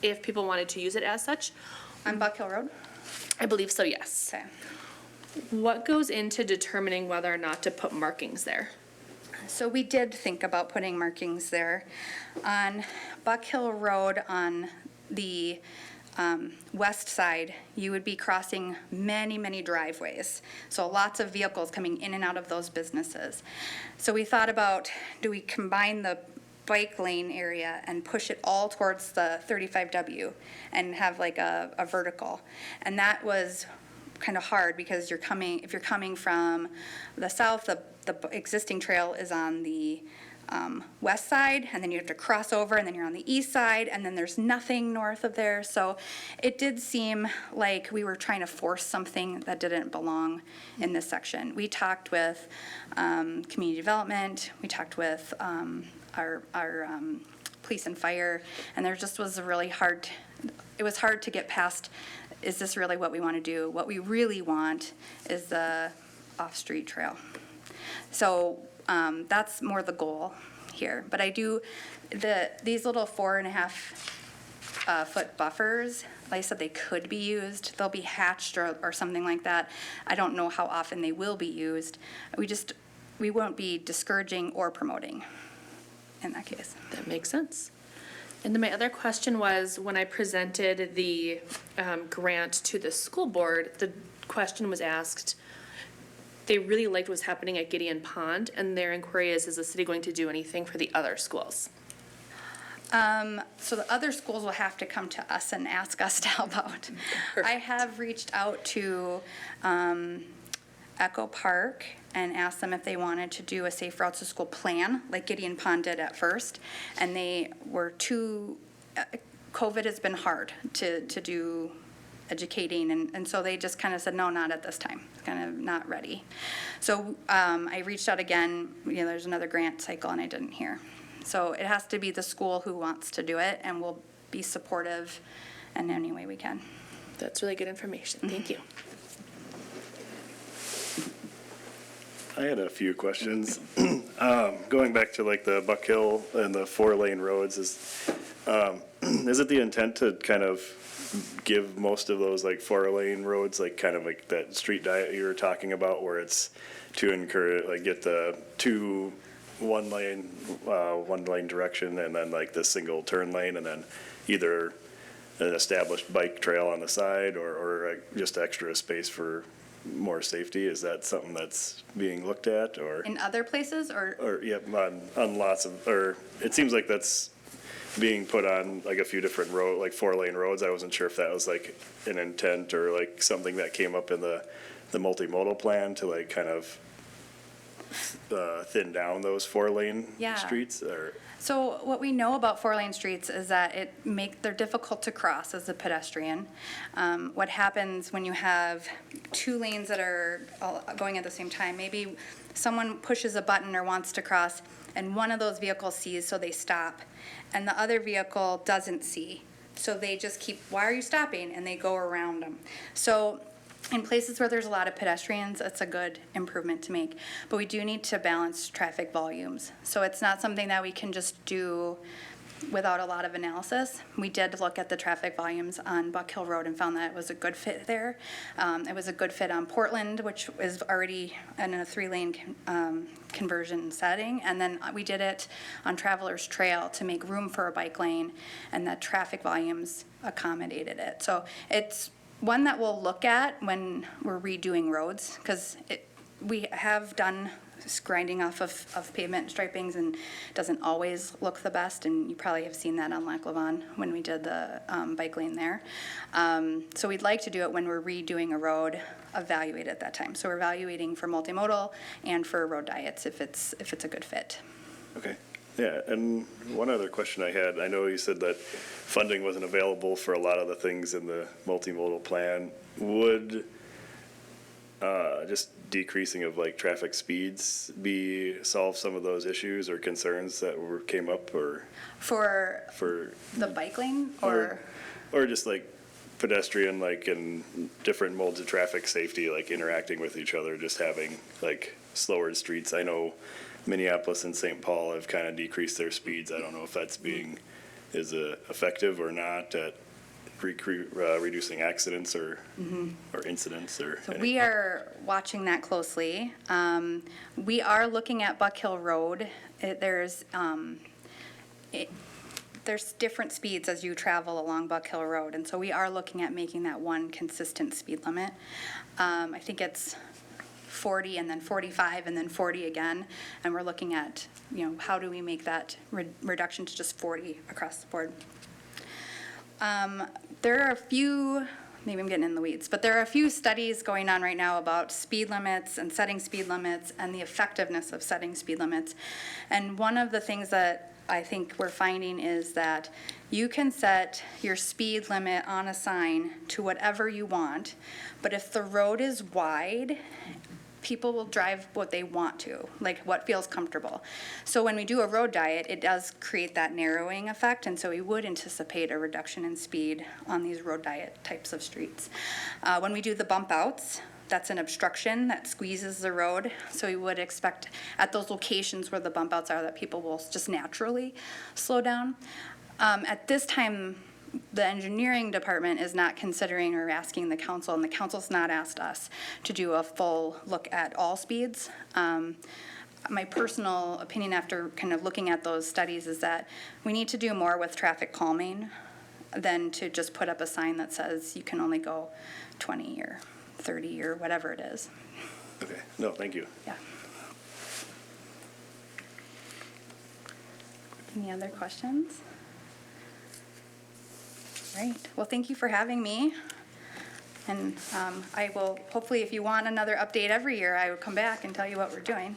if people wanted to use it as such. On Buck Hill Road? I believe so, yes. Okay. What goes into determining whether or not to put markings there? So we did think about putting markings there. On Buck Hill Road on the west side, you would be crossing many, many driveways. So lots of vehicles coming in and out of those businesses. So we thought about, do we combine the bike lane area and push it all towards the 35W and have like a vertical? And that was kind of hard because if you're coming from the south, the existing trail is on the west side, and then you have to cross over, and then you're on the east side, and then there's nothing north of there. So it did seem like we were trying to force something that didn't belong in this section. We talked with community development, we talked with our police and fire, and there just was it was hard to get past, is this really what we want to do? What we really want is the off-street trail. So that's more the goal here. But I do, these little 4.5 foot buffers, like I said, they could be used. They'll be hatched or something like that. I don't know how often they will be used. We won't be discouraging or promoting in that case. That makes sense. And then my other question was, when I presented the grant to the school board, the question was asked, they really liked what's happening at Gideon Pond, and their inquiry is the city going to do anything for the other schools? So the other schools will have to come to us and ask us to help out. I have reached out to Echo Park and asked them if they wanted to do a safe routes to school plan, like Gideon Pond did at first, and they were COVID has been hard to do educating, and so they just kind of said, no, not at this time, kind of not ready. So I reached out again, there's another grant cycle, and I didn't hear. So it has to be the school who wants to do it, and we'll be supportive in any way we can. That's really good information. Thank you. I had a few questions. Going back to like the Buck Hill and the 4-lane roads, is it the intent to kind of give most of those like 4-lane roads, like kind of like that street diet you were talking about, where it's to encourage, like get the one lane direction and then like the single turn lane, and then either an established bike trail on the side or just extra space for more safety? Is that something that's being looked at, or In other places, or yeah, on lots of, or it seems like that's being put on like a few different like 4-lane roads. I wasn't sure if that was like an intent or like something that came up in the multimodal plan to like kind of thin down those 4-lane Yeah. streets, or? So what we know about 4-lane streets is that they're difficult to cross as a pedestrian. What happens when you have 2 lanes that are all going at the same time? Maybe someone pushes a button or wants to cross, and one of those vehicles sees, so they stop, and the other vehicle doesn't see. So they just keep, why are you stopping? And they go around them. So in places where there's a lot of pedestrians, it's a good improvement to make. But we do need to balance traffic volumes. So it's not something that we can just do without a lot of analysis. We did look at the traffic volumes on Buck Hill Road and found that it was a good fit there. It was a good fit on Portland, which is already in a 3-lane conversion setting. And then we did it on Travelers Trail to make room for a bike lane, and the traffic volumes accommodated it. So it's one that we'll look at when we're redoing roads, because we have done grinding off of pavement stripings, and it doesn't always look the best, and you probably have seen that on Levon when we did the bike lane there. So we'd like to do it when we're redoing a road, evaluate at that time. So we're evaluating for multimodal and for road diets if it's a good fit. Okay, yeah, and one other question I had, I know you said that funding wasn't available for a lot of the things in the multimodal plan. Would just decreasing of like traffic speeds solve some of those issues or concerns that came up, or? For For, the bike lane, or? or just like pedestrian, like in different modes of traffic safety, like interacting with each other, just having like slower streets. I know Minneapolis and St. Paul have kind of decreased their speeds. I don't know if that's is effective or not at reducing accidents or incidents or. So we are watching that closely. We are looking at Buck Hill Road. There's different speeds as you travel along Buck Hill Road, and so we are looking at making that one consistent speed limit. I think it's 40 and then 45 and then 40 again, and we're looking at, how do we make that reduction to just 40 across the board. There are a few, maybe I'm getting in the weeds, but there are a few studies going on right now about speed limits and setting speed limits and the effectiveness of setting speed limits. And one of the things that I think we're finding is that you can set your speed limit on a sign to whatever you want, but if the road is wide, people will drive what they want to, like what feels comfortable. So when we do a road diet, it does create that narrowing effect, and so we would anticipate a reduction in speed on these road diet types of streets. When we do the bump outs, that's an obstruction that squeezes the road, so we would expect at those locations where the bump outs are that people will just naturally slow down. At this time, the engineering department is not considering or asking the council, and the council's not asked us to do a full look at all speeds. My personal opinion after kind of looking at those studies is that we need to do more with traffic calming than to just put up a sign that says you can only go 20 or 30 or whatever it is. Okay, no, thank you. Yeah. Any other questions? Great. Well, thank you for having me. And I will, hopefully, if you want another update every year, I will come back and tell you what we're doing.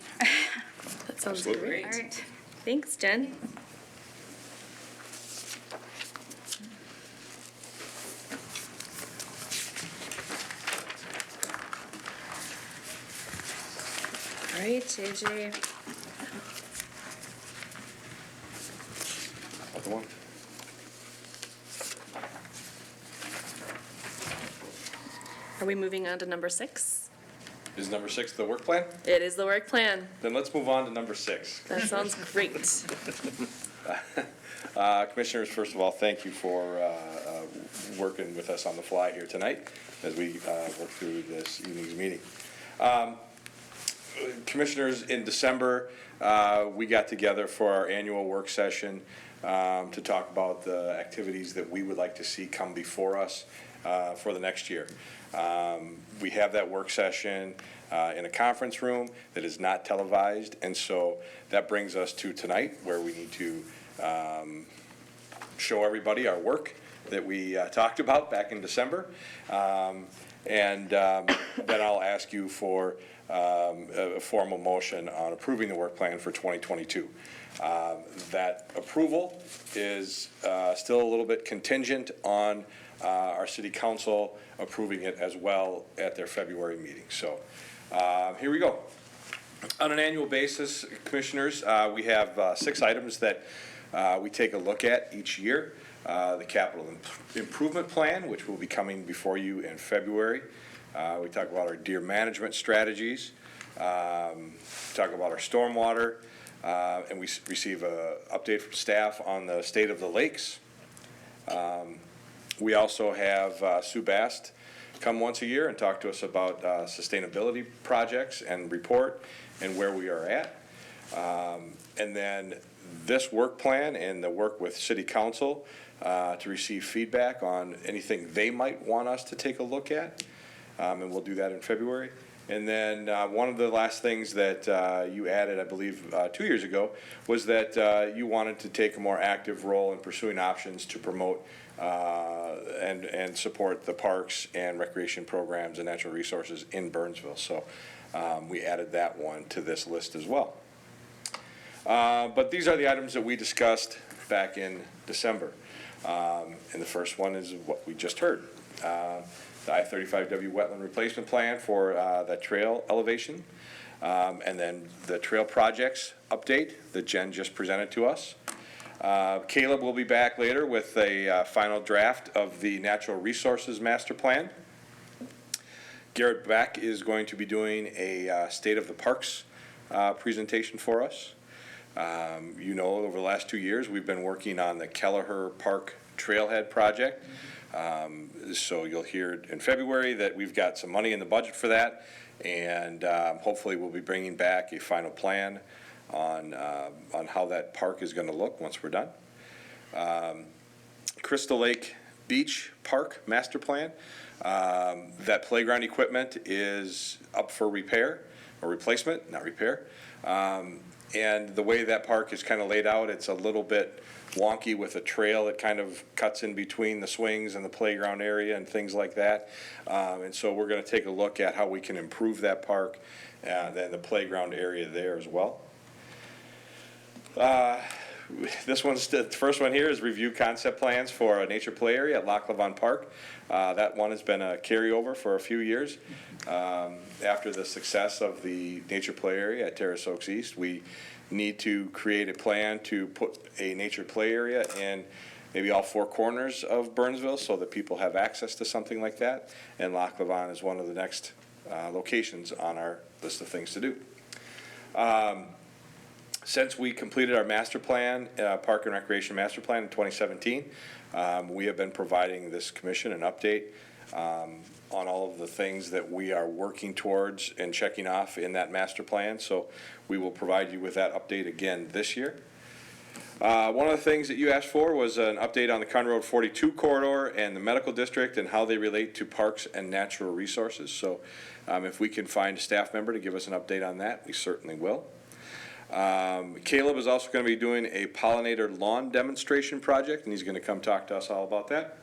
That sounds Absolutely. great. All right. Thanks, Jen. All right, JJ. Other one? Are we moving on to number 6? Is number 6 the work plan? It is the work plan. Then let's move on to number 6. That sounds great. Commissioners, first of all, thank you for working with us on the fly here tonight as we work through this evening's meeting. Commissioners, in December, we got together for our annual work session to talk about the activities that we would like to see come before us for the next year. We have that work session in a conference room that is not televised, and so that brings us to tonight, where we need to show everybody our work that we talked about back in December. And then I'll ask you for a formal motion on approving the work plan for 2022. That approval is still a little bit contingent on our city council approving it as well at their February meeting. So here we go. On an annual basis, commissioners, we have 6 items that we take a look at each year. The capital improvement plan, which will be coming before you in February. We talk about our deer management strategies. Talk about our stormwater, and we receive an update from staff on the state of the lakes. We also have Sue Bast come once a year and talk to us about sustainability projects and report and where we are at. And then this work plan and the work with city council to receive feedback on anything they might want us to take a look at. And we'll do that in February. And then one of the last things that you added, I believe, 2 years ago, was that you wanted to take a more active role in pursuing options to promote and support the parks and recreation programs and natural resources in Burnsville. So we added that one to this list as well. But these are the items that we discussed back in December. And the first one is what we just heard. The I-35W wetland replacement plan for that trail elevation. And then the trail projects update that Jen just presented to us. Caleb will be back later with a final draft of the natural resources master plan. Garrett Beck is going to be doing a state of the parks presentation for us. You know, over the last 2 years, we've been working on the Kelleher Park Trailhead project. So you'll hear in February that we've got some money in the budget for that, and hopefully we'll be bringing back a final plan on how that park is going to look once we're done. Crystal Lake Beach Park Master Plan. That playground equipment is up for repair or replacement, not repair. And the way that park is kind of laid out, it's a little bit wonky with a trail that kind of cuts in between the swings and the playground area and things like that. And so we're going to take a look at how we can improve that park and the playground area there as well. This one's the first one here is review concept plans for a nature play area at Levon Park. That one has been a carryover for a few years. After the success of the nature play area at Terrace Oaks East, we need to create a plan to put a nature play area in maybe all 4 corners of Burnsville so that people have access to something like that. And Loch Levon is one of the next locations on our list of things to do. Since we completed our master plan, Park and Recreation Master Plan in 2017, we have been providing this commission an update on all of the things that we are working towards and checking off in that master plan. So we will provide you with that update again this year. One of the things that you asked for was an update on the County Road 42 corridor and the medical district and how they relate to parks and natural resources. So if we can find a staff member to give us an update on that, we certainly will. Caleb is also going to be doing a pollinator lawn demonstration project, and he's going to come talk to us all about that.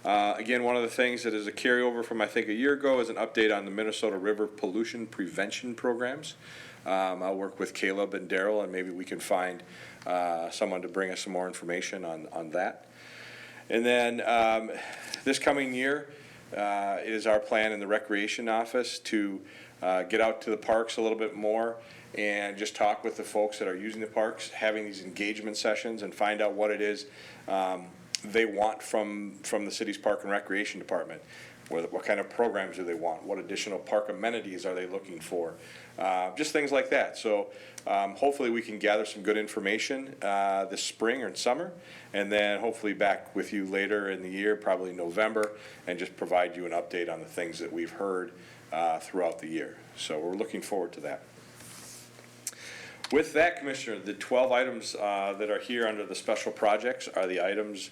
Again, one of the things that is a carryover from I think a year ago is an update on the Minnesota River pollution prevention programs. I'll work with Caleb and Daryl, and maybe we can find someone to bring us some more information on that. And then this coming year is our plan in the recreation office to get out to the parks a little bit more and just talk with the folks that are using the parks, having these engagement sessions and find out what it is they want from the city's park and recreation department. What kind of programs do they want? What additional park amenities are they looking for? Just things like that. So hopefully we can gather some good information this spring or summer, and then hopefully back with you later in the year, probably November, and just provide you an update on the things that we've heard throughout the year. So we're looking forward to that. With that, Commissioner, the 12 items that are here under the special projects are the items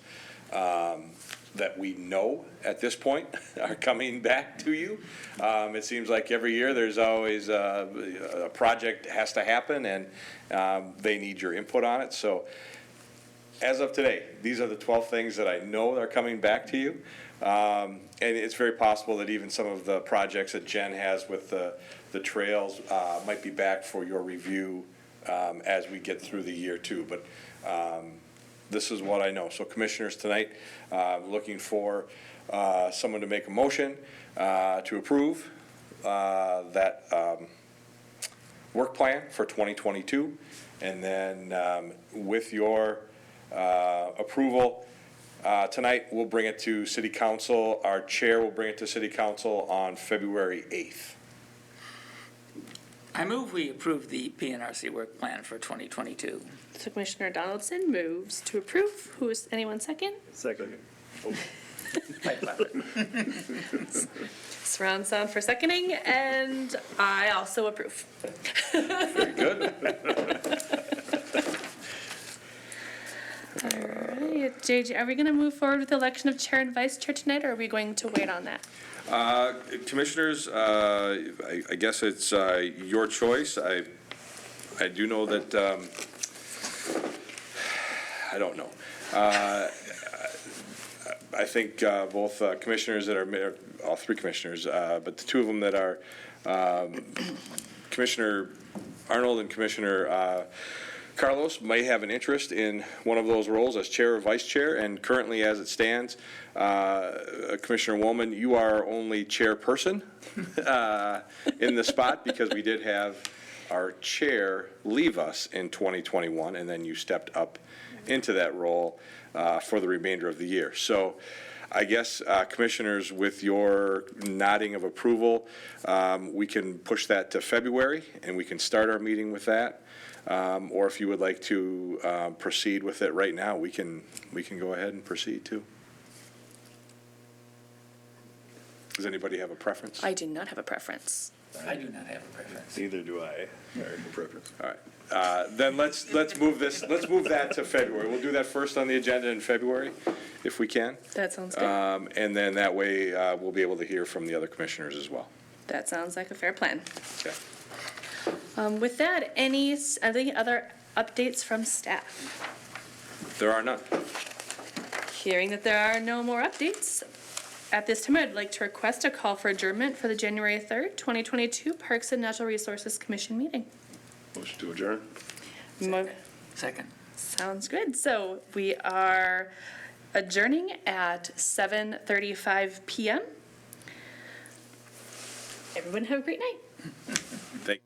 that we know at this point are coming back to you. It seems like every year there's always a project has to happen, and they need your input on it. So as of today, these are the 12 things that I know are coming back to you. And it's very possible that even some of the projects that Jen has with the trails might be back for your review as we get through the year too. But this is what I know. So commissioners, tonight, looking for someone to make a motion to approve that work plan for 2022. And then with your approval, tonight, we'll bring it to City Council. Our chair will bring it to City Council on February 8th. I move we approve the PNRC work plan for 2022. So Commissioner Donaldson moves to approve. Who is, anyone second? Second. Surround sound for seconding, and I also approve. Very good. All right, JJ, are we going to move forward with the election of chair and vice chair tonight, or are we going to wait on that? Commissioners, I guess it's your choice. I do know that, I don't know. I think both commissioners that are, all three commissioners, but the two of them that are Commissioner Arnold and Commissioner Carlos may have an interest in one of those roles as chair or vice chair, and currently as it stands, Commissioner Woolman, you are only chairperson in the spot because we did have our chair leave us in 2021, and then you stepped up into that role for the remainder of the year. So I guess, commissioners, with your nodding of approval, we can push that to February, and we can start our meeting with that. Or if you would like to proceed with it right now, we can go ahead and proceed too. Does anybody have a preference? I do not have a preference. I do not have a preference. Neither do I. Preference. All right. Then let's move that to February. We'll do that first on the agenda in February, if we can. That sounds good. And then that way, we'll be able to hear from the other commissioners as well. That sounds like a fair plan. Okay. With that, any other updates from staff? There are none. Hearing that there are no more updates, at this time, I'd like to request a call for adjournment for the January 3rd, 2022 Parks and Natural Resources Commission meeting. Motion to adjourn? Second. Sounds good. So we are adjourning at 7:35 p.m. Everyone have a great night. Thank you.